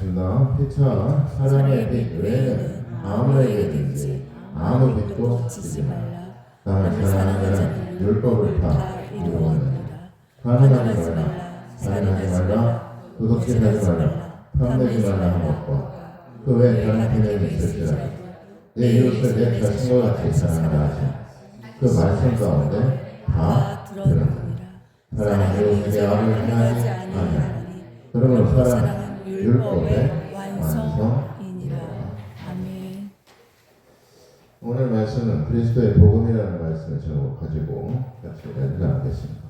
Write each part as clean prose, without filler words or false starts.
하겠습니다. 피차 사랑의 빛 외에는 아무에게든지 아무 빛도 지지 말라. 나를 사랑하는 자는 율법을 다 이루었느니라. 간음하지 말라, 살인하지 말라, 도둑질하지 말라, 탐내지 말라 한 것과 그 외 다른 비명이 있을지라도 내 이웃을 내 자신과 같이 사랑하라 하시 그 말씀 가운데 다 들었느니라. 사랑은 이웃에게 악을 행하지 아니하니 그러므로 사랑은 율법의 완성이니라. 아멘. 오늘 말씀은 그리스도의 복음이라는 말씀을 가지고 같이 나누겠습니다.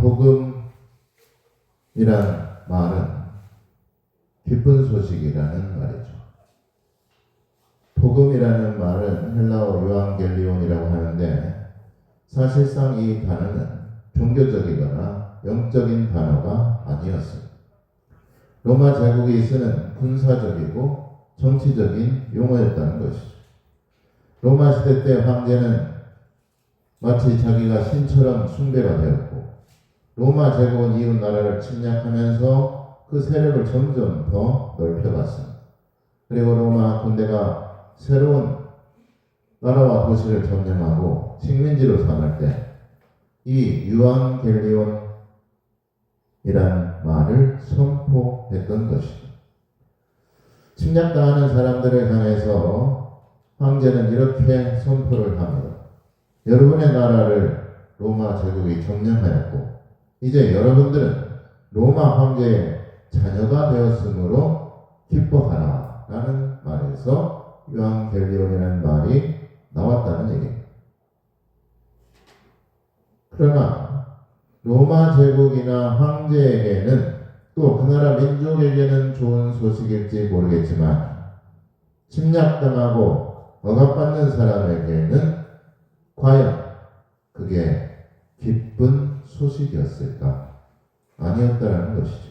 복음이란 말은 기쁜 소식이라는 말이죠. 복음이라는 말은 헬라어 요한겔리온이라고 하는데 사실상 이 단어는 종교적이거나 영적인 단어가 아니었습니다. 로마 제국이 쓰는 군사적이고 정치적인 용어였다는 것이죠. 로마 시대 때 황제는 마치 자기가 신처럼 숭배가 되었고 로마 제국은 이웃 나라를 침략하면서 그 세력을 점점 더 넓혀갔습니다. 그리고 로마 군대가 새로운 나라와 도시를 점령하고 식민지로 삼을 때 이 유앙겔리온이란 말을 선포했던 것이죠. 침략당하는 사람들을 향해서 황제는 이렇게 선포를 합니다. 여러분의 나라를 로마 제국이 점령하였고 이제 여러분들은 로마 황제의 자녀가 되었으므로 기뻐하라 라는 말에서 유앙겔리온이라는 말이 나왔다는 얘기입니다. 그러나 로마 제국이나 황제에게는 또 그 나라 민족에게는 좋은 소식일지 모르겠지만 침략당하고 억압받는 사람에게는 과연 그게 기쁜 소식이었을까? 아니었다라는 것이죠.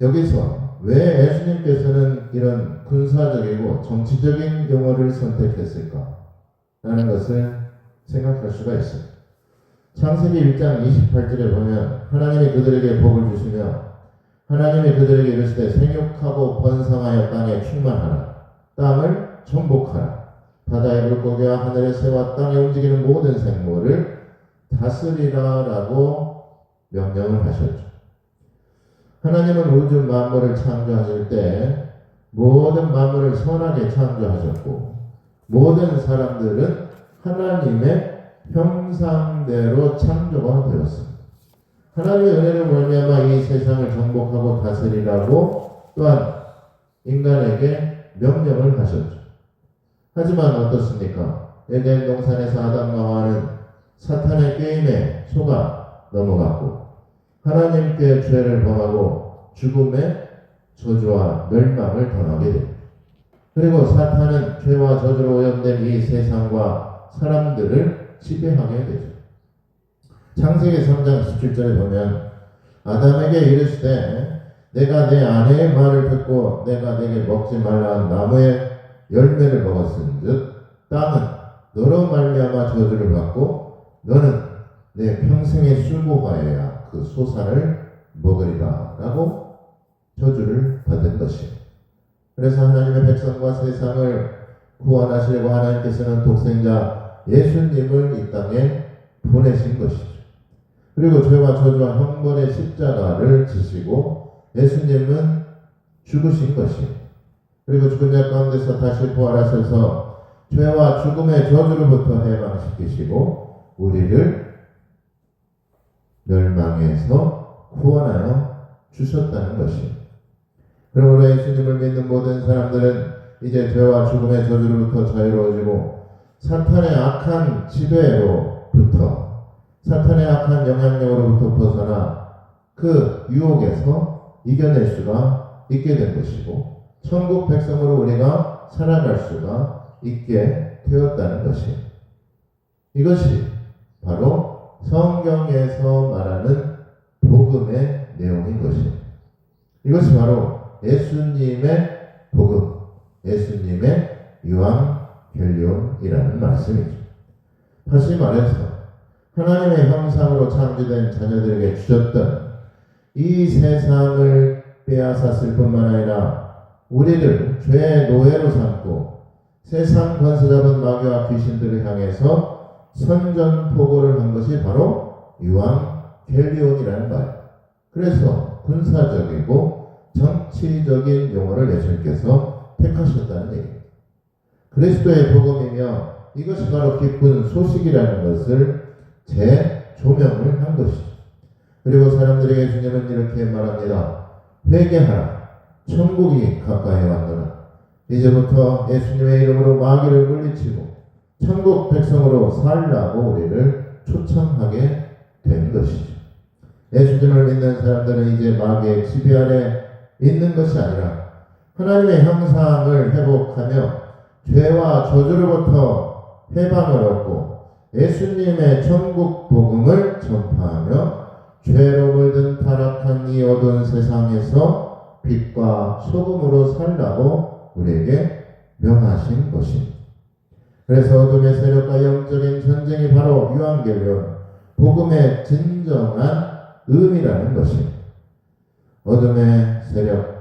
여기서 왜 예수님께서는 이런 군사적이고 정치적인 용어를 선택했을까? 라는 것을 생각할 수가 있습니다. 창세기 1장 28절에 보면 하나님이 그들에게 복을 주시며 하나님이 그들에게 이르시되 생육하고 번성하여 땅에 충만하라. 땅을 정복하라. 바다의 물고기와 하늘의 새와 땅에 움직이는 모든 생물을 다스리라 라고 명령을 하셨죠. 하나님은 우주 만물을 창조하실 때 모든 만물을 선하게 창조하셨고 모든 사람들은 하나님의 형상대로 창조가 되었습니다. 하나님의 은혜를 말미암아 이 세상을 정복하고 다스리라고 또한 인간에게 명령을 하셨죠. 하지만 어떻습니까? 에덴 동산에서 아담과 하와는 사탄의 게임에 속아 넘어갔고 하나님께 죄를 범하고 죽음의 저주와 멸망을 당하게 됩니다. 그리고 사탄은 죄와 저주로 오염된 이 세상과 사람들을 지배하게 되죠. 창세기 3장 17절에 보면 아담에게 이르시되 내가 내 아내의 말을 듣고 내가 내게 먹지 말라 한 나무의 열매를 먹었은즉 땅은 너로 말미암아 저주를 받고 너는 내 평생에 술고하여야 그 소산을 먹으리라 라고 저주를 받은 것입니다. 그래서 하나님의 백성과 세상을 구원하시려고 하나님께서는 독생자 예수님을 이 땅에 보내신 것이죠. 그리고 죄와 저주와 형벌의 십자가를 지시고 예수님은 죽으신 것입니다. 그리고 죽은 자 가운데서 다시 부활하셔서 죄와 죽음의 저주로부터 해방시키시고 우리를 멸망에서 구원하여 주셨다는 것입니다. 그러므로 예수님을 믿는 모든 사람들은 이제 죄와 죽음의 저주로부터 자유로워지고 사탄의 악한 지배로부터 사탄의 악한 영향력으로부터 벗어나 그 유혹에서 이겨낼 수가 있게 된 것이고 천국 백성으로 우리가 살아갈 수가 있게 되었다는 것입니다. 이것이 바로 성경에서 말하는 복음의 내용인 것입니다. 이것이 바로 예수님의 복음, 예수님의 유앙겔리온이라는 말씀이죠. 다시 말해서 하나님의 형상으로 창조된 자녀들에게 주셨던 이 세상을 빼앗았을 뿐만 아니라 우리를 죄의 노예로 삼고 세상 권세 잡은 마귀와 귀신들을 향해서 선전포고를 한 것이 바로 유앙겔리온이라는 말. 그래서 군사적이고 정치적인 용어를 예수님께서 택하셨다는 얘기입니다. 그리스도의 복음이며 이것이 바로 기쁜 소식이라는 것을 재조명을 한 것이죠. 그리고 사람들에게 주님은 이렇게 말합니다. 회개하라. 천국이 가까이 왔노라. 이제부터 예수님의 이름으로 마귀를 물리치고 천국 백성으로 살라고 우리를 초청하게 된 것이죠. 예수님을 믿는 사람들은 이제 마귀의 지배 아래 있는 것이 아니라 하나님의 형상을 회복하며 죄와 저주로부터 해방을 얻고 예수님의 천국 복음을 전파하며 죄로 물든 타락한 이 어두운 세상에서 빛과 소금으로 살라고 우리에게 명하신 것입니다. 그래서 어둠의 세력과 영적인 전쟁이 바로 유앙겔리온 복음의 진정한 의미라는 것입니다. 어둠의 세력,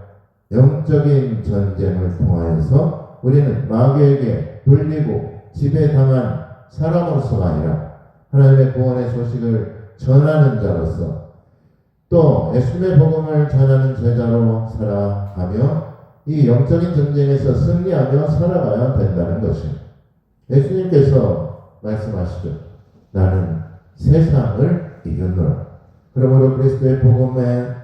영적인 전쟁을 통하여서 우리는 마귀에게 눌리고 지배당한 사람으로서가 아니라 하나님의 구원의 소식을 전하는 자로서 또 예수님의 복음을 전하는 제자로 살아가며 이 영적인 전쟁에서 승리하며 살아가야 된다는 것입니다. 예수님께서 말씀하시죠. 나는 세상을 이겼노라. 그러므로 그리스도의 복음의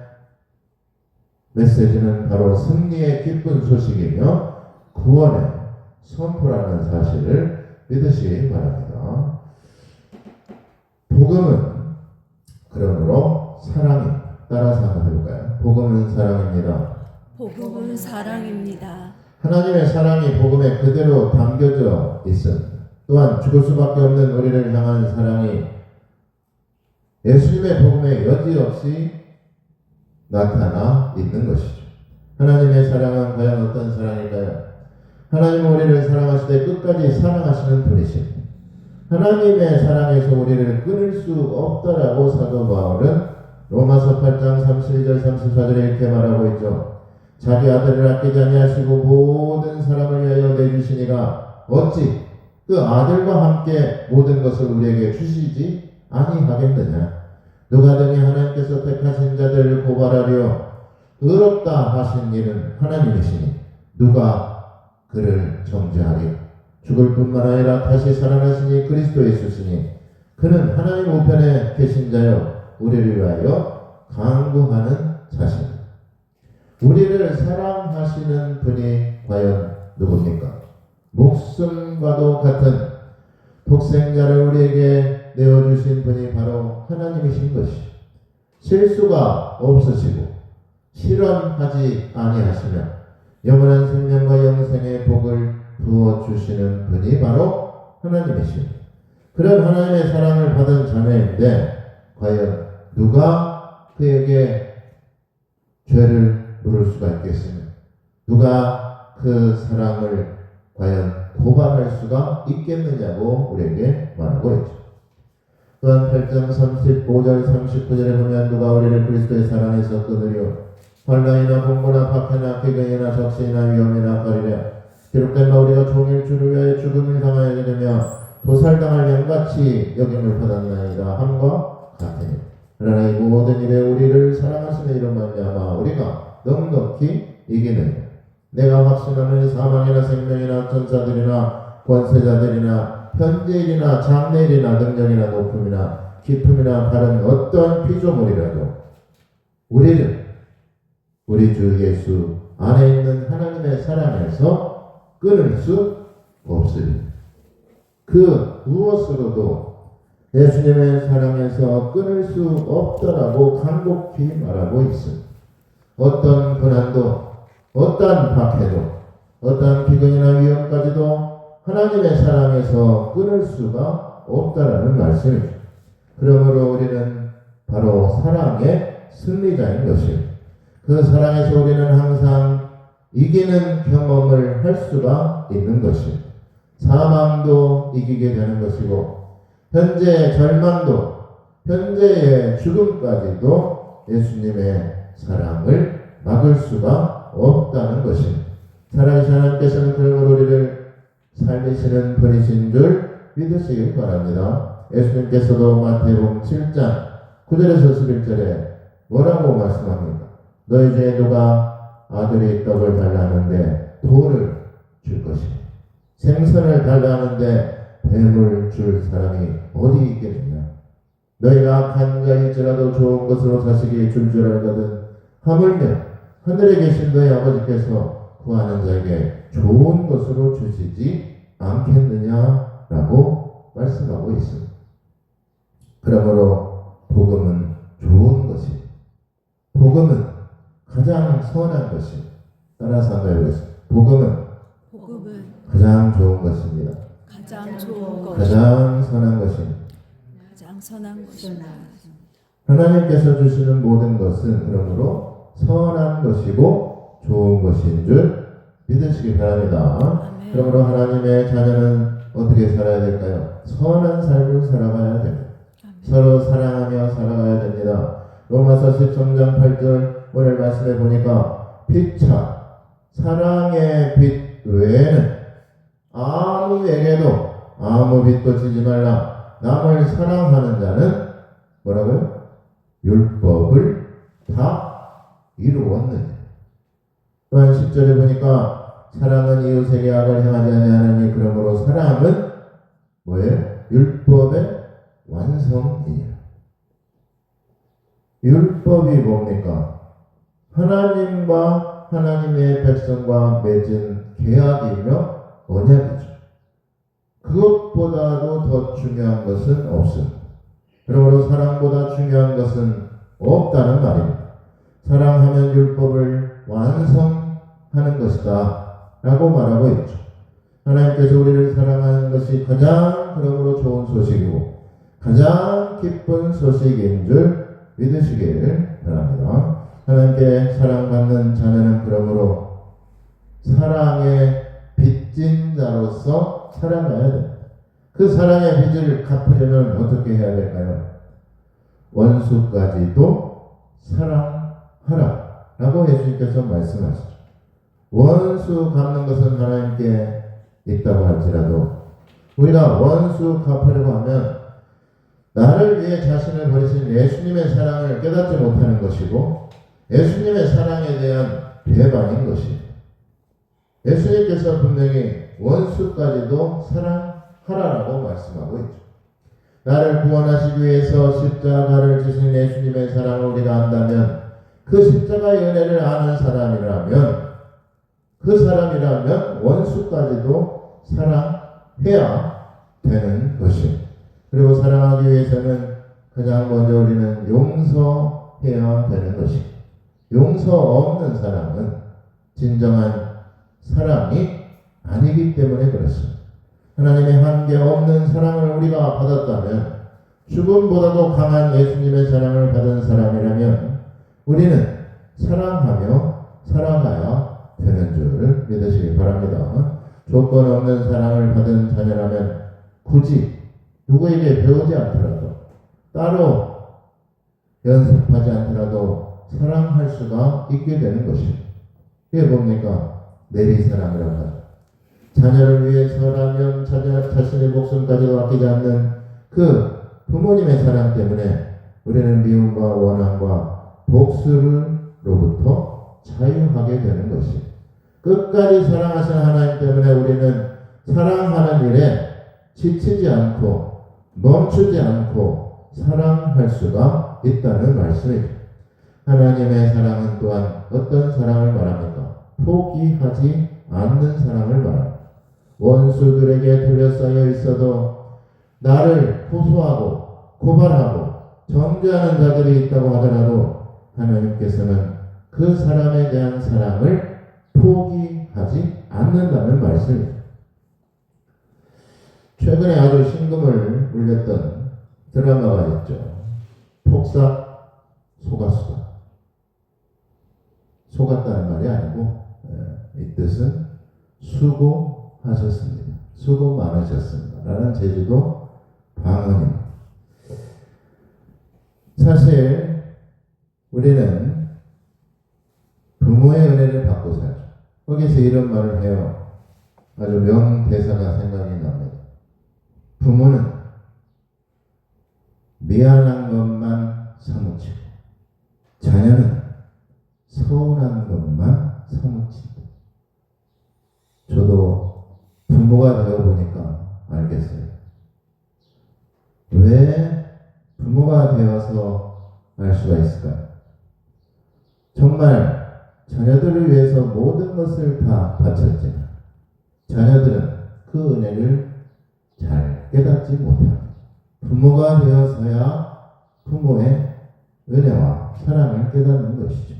메시지는 바로 승리의 기쁜 소식이며 구원의 선포라는 사실을 믿으시기 바랍니다. 복음은 그러므로 사랑입니다. 따라서 한번 해볼까요? 복음은 사랑입니다. 복음은 사랑입니다. 하나님의 사랑이 복음에 그대로 담겨져 있습니다. 또한 죽을 수밖에 없는 우리를 향한 사랑이 예수님의 복음에 여지없이 나타나 있는 것이죠. 하나님의 사랑은 과연 어떤 사랑일까요? 하나님은 우리를 사랑하시되 끝까지 사랑하시는 분이십니다. 하나님의 사랑에서 우리를 끊을 수 없다라고 사도 바울은 로마서 8장 32절 34절에 이렇게 말하고 있죠. 자기 아들을 아끼지 아니하시고 모든 사람을 위하여 내주시니가 어찌 그 아들과 함께 모든 것을 우리에게 주시지 아니하겠느냐. 누가 등이 하나님께서 택하신 자들을 고발하려 의롭다 하신 이는 하나님이시니 누가 그를 정죄하리요. 죽을 뿐만 아니라 다시 살아나시니 그리스도 예수시니 그는 하나님 우편에 계신 자요 우리를 위하여 간구하는 자신. 우리를 사랑하시는 분이 과연 누굽니까? 목숨과도 같은 독생자를 우리에게 내어주신 분이 바로 하나님이신 것이죠. 실수가 없으시고 실언하지 아니하시며 영원한 생명과 영생의 복을 부어주시는 분이 바로 하나님이십니다. 그런 하나님의 사랑을 받은 자매인데 과연 누가 그에게 죄를 물을 수가 있겠습니까? 누가 그 사랑을 과연 고발할 수가 있겠느냐고 우리에게 말하고 있죠. 또한 8장 35절 39절에 보면 누가 우리를 그리스도의 사랑에서 끊으려 환난이나 공고나 박해나 기근이나 적신이나 위험이나 가리랴. 기록된 바 우리가 종일 주를 위하여 죽음을 당하여 되며 도살당할 양같이 여김을 받았나이다 함과 같으니 그러나 이 모든 일에 우리를 사랑하시는 이로 말미암아 우리가 넉넉히 이기는 내가 확신하는 사망이나 생명이나 천사들이나 권세자들이나 현재일이나 장래일이나 능력이나 높음이나 깊음이나 다른 어떤 피조물이라도 우리를 우리 주 예수 안에 있는 하나님의 사랑에서 끊을 수 없으리. 그 무엇으로도 예수님의 사랑에서 끊을 수 없다라고 간곡히 말하고 있습니다. 어떤 고난도 어떠한 박해도 어떠한 기근이나 위험까지도 하나님의 사랑에서 끊을 수가 없다라는 말씀이죠. 그러므로 우리는 바로 사랑의 승리자인 것입니다. 그 사랑에서 우리는 항상 이기는 경험을 할 수가 있는 것입니다. 사망도 이기게 되는 것이고 현재의 절망도 현재의 죽음까지도 예수님의 사랑을 막을 수가 없다는 것입니다. 살아계신 하나님께서는 그러므로 우리를 살리시는 분이신 줄 믿으시길 바랍니다. 예수님께서도 마태복음 7장 9절에서 11절에 뭐라고 말씀합니까? 너희 중에 누가 아들이 떡을 달라하는데 돌을 줄 것이며 생선을 달라하는데 뱀을 줄 사람이 어디 있겠느냐? 너희가 악한 자일지라도 좋은 것으로 자식이 줄 알거든 하물며 하늘에 계신 너희 아버지께서 구하는 자에게 좋은 것으로 주시지 않겠느냐라고 말씀하고 있습니다. 그러므로 복음은 좋은 것입니다. 복음은 가장 선한 것입니다. 따라서 한번 해보겠습니다. 복음은 가장 좋은 것입니다. 가장 좋은 것, 가장 선한 것입니다. 가장 선한 것입니다. 하나님께서 주시는 모든 것은 그러므로 선한 것이고 좋은 것인 줄 믿으시기 바랍니다. 아멘. 그러므로 하나님의 자녀는 어떻게 살아야 될까요? 선한 삶을 살아가야 됩니다. 서로 사랑하며 살아가야 됩니다. 로마서 13장 8절 오늘 말씀해 보니까 피차 사랑의 빛 외에는 아무에게도 아무 빛도 지지 말라. 남을 사랑하는 자는 뭐라고요? 율법을 다 이루었느냐. 또한 10절에 보니까 사랑은 이웃에게 악을 행하지 아니하나니 그러므로 사랑은 뭐예요? 율법의 완성이니라. 율법이 뭡니까? 하나님과 하나님의 백성과 맺은 계약이며 언약이죠. 그것보다도 더 중요한 것은 없습니다. 그러므로 사랑보다 중요한 것은 없다는 말입니다. 사랑하면 율법을 완성하는 것이다 라고 말하고 있죠. 하나님께서 우리를 사랑하는 것이 가장 그러므로 좋은 소식이고 가장 기쁜 소식인 줄 믿으시길 바랍니다. 하나님께 사랑받는 자녀는 그러므로 사랑의 빚진 자로서 살아가야 됩니다. 그 사랑의 빚을 갚으려면 어떻게 해야 될까요? 원수까지도 사랑하라 라고 예수님께서 말씀하시죠. 원수 갚는 것은 하나님께 있다고 할지라도 우리가 원수 갚으려고 하면 나를 위해 자신을 버리신 예수님의 사랑을 깨닫지 못하는 것이고 예수님의 사랑에 대한 배반인 것입니다. 예수님께서 분명히 원수까지도 사랑하라라고 말씀하고 있죠. 나를 구원하시기 위해서 십자가를 지신 예수님의 사랑을 우리가 안다면 그 십자가의 은혜를 아는 사람이라면 그 사람이라면 원수까지도 사랑해야 되는 것입니다. 그리고 사랑하기 위해서는 가장 먼저 우리는 용서해야 되는 것입니다. 용서 없는 사람은 진정한 사랑이 아니기 때문에 그렇습니다. 하나님의 한계 없는 사랑을 우리가 받았다면 죽음보다도 강한 예수님의 사랑을 받은 사람이라면 우리는 사랑하며 살아가야 되는 줄 믿으시기 바랍니다. 조건 없는 사랑을 받은 자녀라면 굳이 누구에게 배우지 않더라도 따로 연습하지 않더라도 사랑할 수가 있게 되는 것입니다. 이게 뭡니까? 내리사랑이라고 합니다. 자녀를 위해서라면 자신의 목숨까지도 아끼지 않는 그 부모님의 사랑 때문에 우리는 미움과 원함과 복수로부터 자유하게 되는 것입니다. 끝까지 사랑하시는 하나님 때문에 우리는 사랑하는 일에 지치지 않고 멈추지 않고 사랑할 수가 있다는 말씀입니다. 하나님의 사랑은 또한 어떤 사랑을 말합니까? 포기하지 않는 사랑을 말합니다. 원수들에게 둘러싸여 있어도 나를 고소하고 고발하고 정죄하는 자들이 있다고 하더라도 하나님께서는 그 사람에 대한 사랑을 포기하지 않는다는 말씀입니다. 최근에 아주 심금을 울렸던 드라마가 있죠. 폭삭 속았수다. 속았다는 말이 아니고 이 뜻은 수고하셨습니다. 수고 많으셨습니다. 라는 제주도 방언입니다. 사실 우리는 여기서 이런 말을 해요. 아주 명대사가 생각이 납니다. 부모는 미안한 것만 사무치고 자녀는 서운한 것만 사무친다. 저도 부모가 되어보니까 알겠어요. 왜 부모가 되어서 알 수가 있을까요? 정말 자녀들을 위해서 모든 것을 다 바쳤지만 자녀들은 그 은혜를 잘 깨닫지 못합니다. 부모가 되어서야 부모의 은혜와 사랑을 깨닫는 것이죠.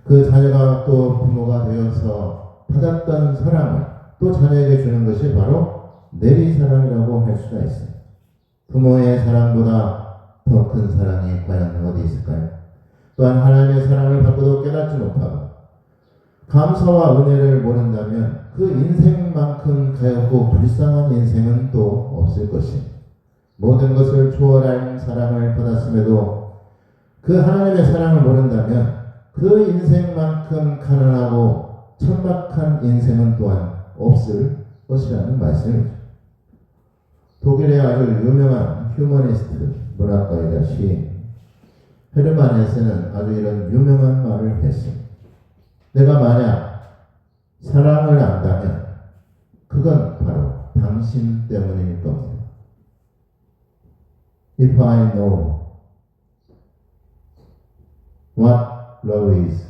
그 자녀가 또 부모가 되어서 받았던 사랑을 또 자녀에게 주는 것이 바로 내리사랑이라고 할 수가 있습니다. 부모의 사랑보다 더 큰 사랑이 과연 어디 있을까요? 또한 하나님의 사랑을 받고도 깨닫지 못하고 감사와 은혜를 모른다면 그 인생만큼 가엾고 불쌍한 인생은 또 없을 것입니다. 모든 것을 초월한 사랑을 받았음에도 그 하나님의 사랑을 모른다면 그 인생만큼 가난하고 천박한 인생은 또한 없을 것이라는 말씀이죠. 독일의 아주 유명한 휴머니스트, 문학가이자 시인 헤르만 헤세는 아주 이런 유명한 말을 했습니다. 내가 만약 사랑을 안다면 그건 바로 당신 때문일 겁니다. If I know what love is,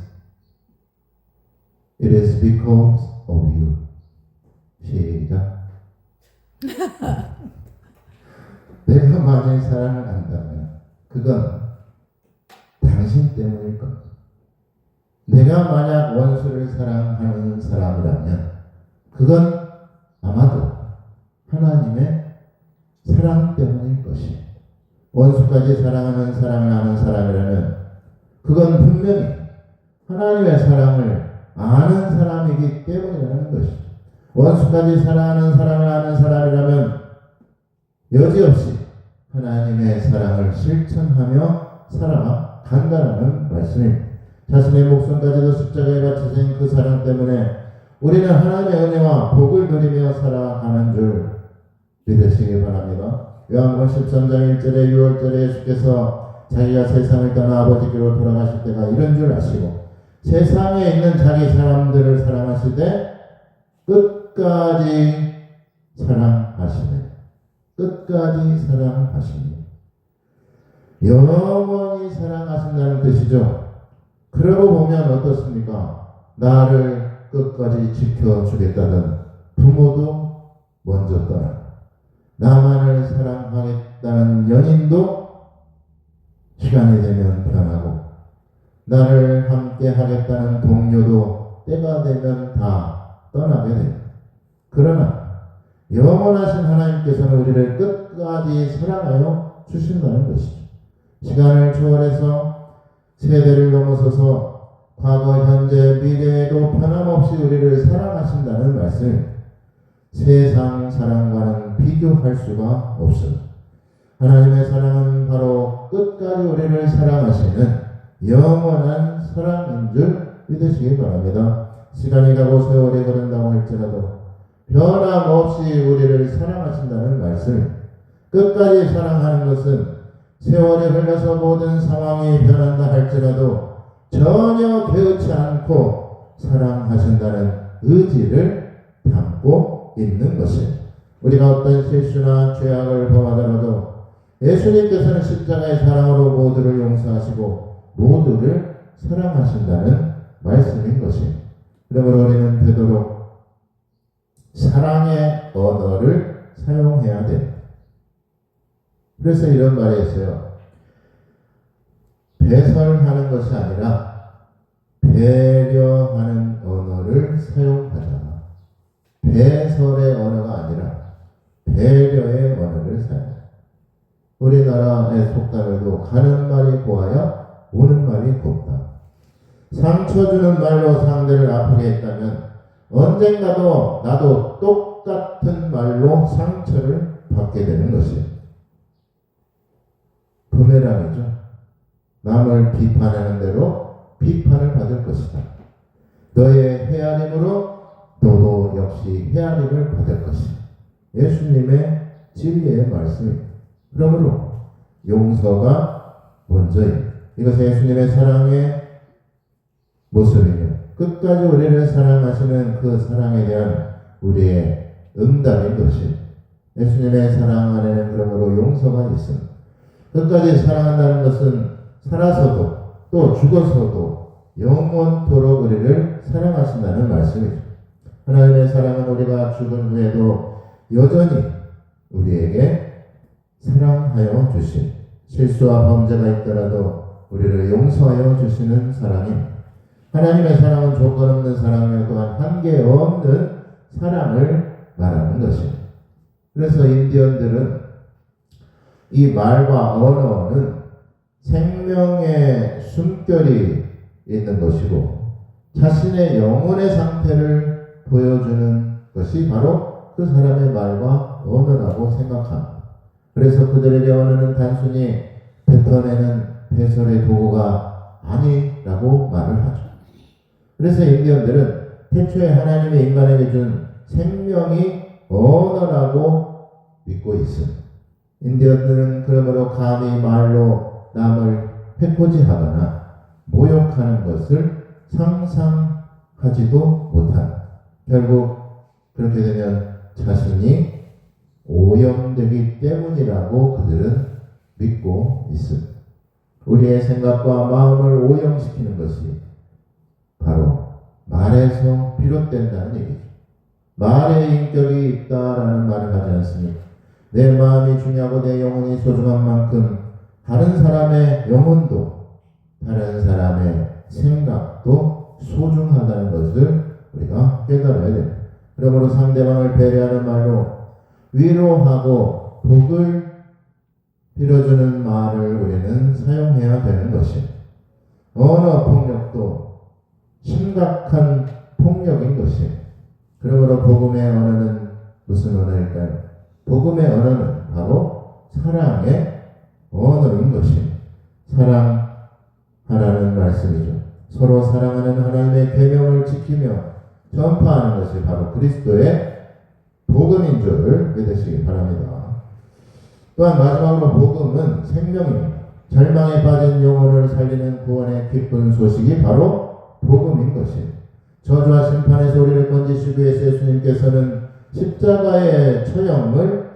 it is because of you. 시작. 내가 만약 사랑을 안다면 그건 당신 때문일 겁니다. 내가 만약 원수를 사랑하는 사람이라면 그건 아마도 하나님의 사랑 때문일 것입니다. 원수까지 사랑하는 사랑을 아는 사람이라면 그건 분명히 하나님의 사랑을 아는 사람이기 때문이라는 것입니다. 원수까지 사랑하는 사랑을 아는 사람이라면 여지없이 하나님의 사랑을 실천하며 살아간다는 말씀입니다. 자신의 목숨까지도 십자가에 바치신 그 사랑 때문에 우리는 하나님의 은혜와 복을 누리며 살아가는 줄 믿으시기 바랍니다. 요한복음 13장 1절에 6월절에 예수께서 자기가 세상을 떠나 아버지께로 돌아가실 때가 이런 줄 아시고 세상에 있는 자기 사람들을 사랑하실 때 끝까지 사랑하시네. 끝까지 사랑하십니다. 영원히 사랑하신다는 뜻이죠. 그러고 보면 어떻습니까? 나를 끝까지 지켜주겠다던 부모도 먼저 떠나 나만을 사랑하겠다는 연인도 시간이 되면 변하고 나를 함께 하겠다는 동료도 때가 되면 다 떠나게 됩니다. 그러나 영원하신 하나님께서는 우리를 끝까지 사랑하여 주신다는 것이죠. 시간을 초월해서 세대를 넘어서서 과거, 현재, 미래에도 변함없이 우리를 사랑하신다는 말씀. 세상 사랑과는 비교할 수가 없습니다. 하나님의 사랑은 바로 끝까지 우리를 사랑하시는 영원한 사랑인 줄 믿으시기 바랍니다. 시간이 가고 세월이 흐른다고 할지라도 변함없이 우리를 사랑하신다는 말씀. 끝까지 사랑하는 것은 세월이 흘러서 모든 상황이 변한다 할지라도 전혀 개의치 않고 사랑하신다는 의지를 담고 있는 것입니다. 우리가 어떤 실수나 죄악을 범하더라도 예수님께서는 십자가의 사랑으로 모두를 용서하시고 모두를 사랑하신다는 말씀인 것입니다. 그러므로 우리는 되도록 사랑의 언어를 사용해야 됩니다. 그래서 이런 말이 있어요. 배설하는 것이 아니라 배려하는 언어를 사용하자. 배설의 언어가 아니라 배려의 언어를 사용하자. 우리나라의 속담에도 가는 말이 고와야 오는 말이 곱다. 상처 주는 말로 상대를 아프게 했다면 언젠가도 나도 똑같은 말로 상처를 받게 되는 것이에요. 부메랑이죠. 남을 비판하는 대로 비판을 받을 것이다. 너의 헤아림으로 너도 역시 헤아림을 받을 것이다. 예수님의 진리의 말씀입니다. 그러므로 용서가 먼저입니다. 이것은 예수님의 사랑의 모습이며 끝까지 우리를 사랑하시는 그 사랑에 대한 우리의 응답인 것입니다. 예수님의 사랑 안에는 그러므로 용서가 있습니다. 끝까지 사랑한다는 것은 살아서도 또 죽어서도 영원토록 우리를 사랑하신다는 말씀이죠. 하나님의 사랑은 우리가 죽은 후에도 여전히 우리에게 사랑하여 주신, 실수와 범죄가 있더라도 우리를 용서하여 주시는 사랑입니다. 하나님의 사랑은 조건 없는 사랑이며 또한 한계 없는 사랑을 말하는 것입니다. 그래서 인디언들은 이 말과 언어는 생명의 숨결이 있는 것이고 자신의 영혼의 상태를 보여주는 것이 바로 그 사람의 말과 언어라고 생각합니다. 그래서 그들에게 언어는 단순히 뱉어내는 배설의 도구가 아니라고 말을 하죠. 그래서 인디언들은 태초에 하나님이 인간에게 준 생명이 언어라고 믿고 있습니다. 인디언들은 그러므로 감히 말로 남을 해코지하거나 모욕하는 것을 상상하지도 못한다. 결국 그렇게 되면 자신이 오염되기 때문이라고 그들은 믿고 있습니다. 우리의 생각과 마음을 오염시키는 것이 바로 말에서 비롯된다는 얘기죠. 말에 인격이 있다라는 말을 하지 않습니까? 내 마음이 중요하고 내 영혼이 소중한 만큼 다른 사람의 영혼도 다른 사람의 생각도 소중하다는 것을 우리가 깨달아야 됩니다. 그러므로 상대방을 배려하는 말로 위로하고 복을 빌어주는 말을 우리는 사용해야 되는 것입니다. 언어 폭력도 심각한 폭력인 것입니다. 그러므로 복음의 언어는 무슨 언어일까요? 복음의 언어는 바로 사랑의 언어인 것입니다. 사랑하라는 말씀이죠. 서로 사랑하는 하나님의 계명을 지키며 전파하는 것이 바로 그리스도의 복음인 줄 믿으시기 바랍니다. 또한 마지막으로 복음은 생명입니다. 절망에 빠진 영혼을 살리는 구원의 기쁜 소식이 바로 복음인 것입니다. 저주와 심판에서 우리를 건지시기 위해서 예수님께서는 십자가의 처형을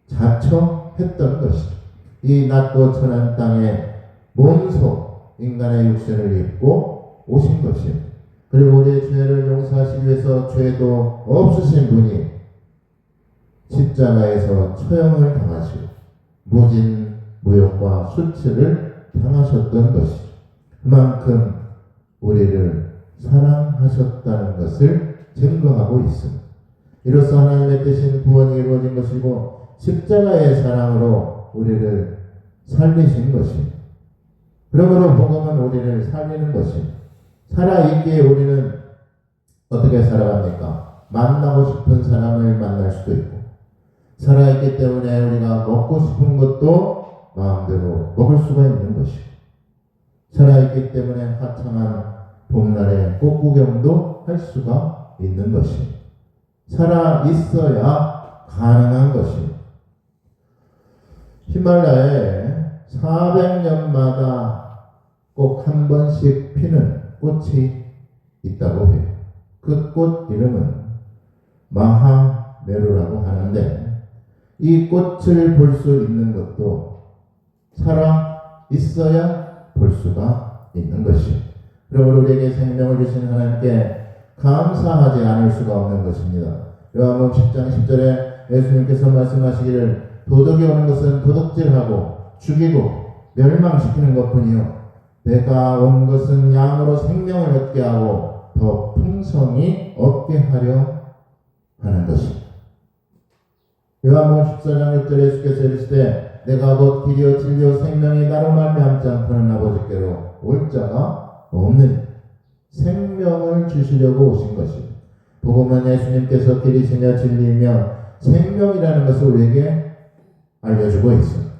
자처했던 것이죠. 이 낮고 천한 땅에 몸소 인간의 육신을 입고 오신 것입니다. 그리고 우리의 죄를 용서하시기 위해서 죄도 없으신 분이 십자가에서 처형을 당하시고 모진 모욕과 수치를 당하셨던 것이죠. 그만큼 우리를 사랑하셨다는 것을 증거하고 있습니다. 이로써 하나님의 뜻인 구원이 이루어진 것이고 십자가의 사랑으로 우리를 살리신 것입니다. 그러므로 복음은 우리를 살리는 것입니다. 살아있기에 우리는 어떻게 살아갑니까? 만나고 싶은 사람을 만날 수도 있고 살아있기 때문에 우리가 먹고 싶은 것도 마음대로 먹을 수가 있는 것이고 살아있기 때문에 화창한 봄날에 꽃구경도 할 수가 있는 것입니다. 살아있어야 가능한 것입니다. 히말라야에 400년마다 꼭 한 번씩 피는 꽃이 있다고 해요. 그 꽃 이름은 마하메루라고 하는데 이 꽃을 볼 수 있는 것도 살아 있어야 볼 수가 있는 것입니다. 그러므로 우리에게 생명을 주신 하나님께 감사하지 않을 수가 없는 것입니다. 요한복음 10장 10절에 예수님께서 말씀하시기를 도둑이 오는 것은 도둑질하고 죽이고 멸망시키는 것뿐이요 내가 온 것은 양으로 생명을 얻게 하고 더 풍성히 얻게 하려 하는 것입니다. 요한복음 14장 6절에 예수께서 이르시되 내가 곧 길이요 진리요 생명이 나로 말미암지 않고는 아버지께로 올 자가 없는 생명을 주시려고 오신 것입니다. 복음은 예수님께서 길이시며 진리이며 생명이라는 것을 우리에게 알려주고 있습니다.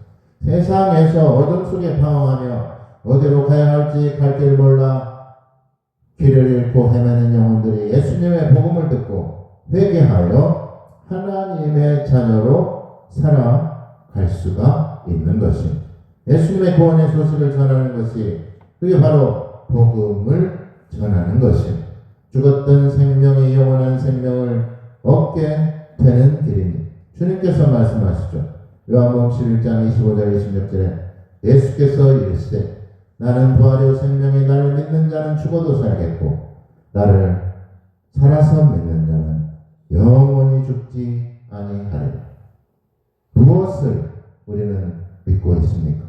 세상에서 어둠 속에 방황하며 어디로 가야 할지 갈 길 몰라 길을 잃고 헤매는 영혼들이 예수님의 복음을 듣고 회개하여 하나님의 자녀로 살아갈 수가 있는 것입니다. 예수님의 구원의 소식을 전하는 것이 그게 바로 복음을 전하는 것입니다. 죽었던 생명이 영원한 생명을 얻게 되는 길입니다. 주님께서 말씀하시죠. 요한복음 11장 25절 26절에 예수께서 이르시되 나는 부활이요 생명이 나를 믿는 자는 죽어도 살겠고 나를 살아서 믿는 자는 영원히 죽지 아니하리라. 무엇을 우리는 믿고 있습니까?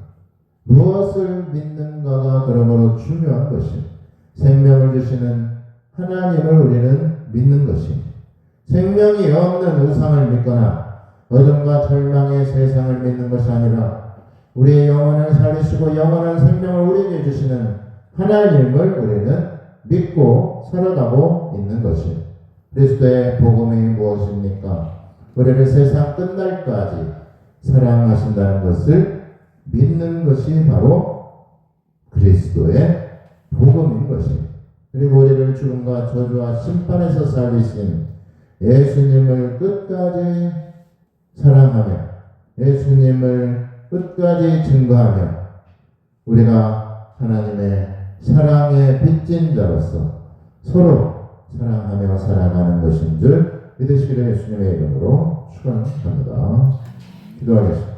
무엇을 믿는가가 그러므로 중요한 것입니다. 생명을 주시는 하나님을 우리는 믿는 것입니다. 생명이 없는 우상을 믿거나 어둠과 절망의 세상을 믿는 것이 아니라 우리의 영혼을 살리시고 영원한 생명을 우리에게 주시는 하나님을 우리는 믿고 살아가고 있는 것입니다. 그리스도의 복음이 무엇입니까? 우리를 세상 끝날까지 사랑하신다는 것을 믿는 것이 바로 그리스도의 복음인 것입니다. 그리고 우리를 죽음과 저주와 심판에서 살리신 예수님을 끝까지 사랑하며 예수님을 끝까지 증거하며 우리가 하나님의 사랑의 빚진 자로서 서로 사랑하며 살아가는 것인 줄 믿으시기를 예수님의 이름으로 축원합니다. 기도하겠습니다.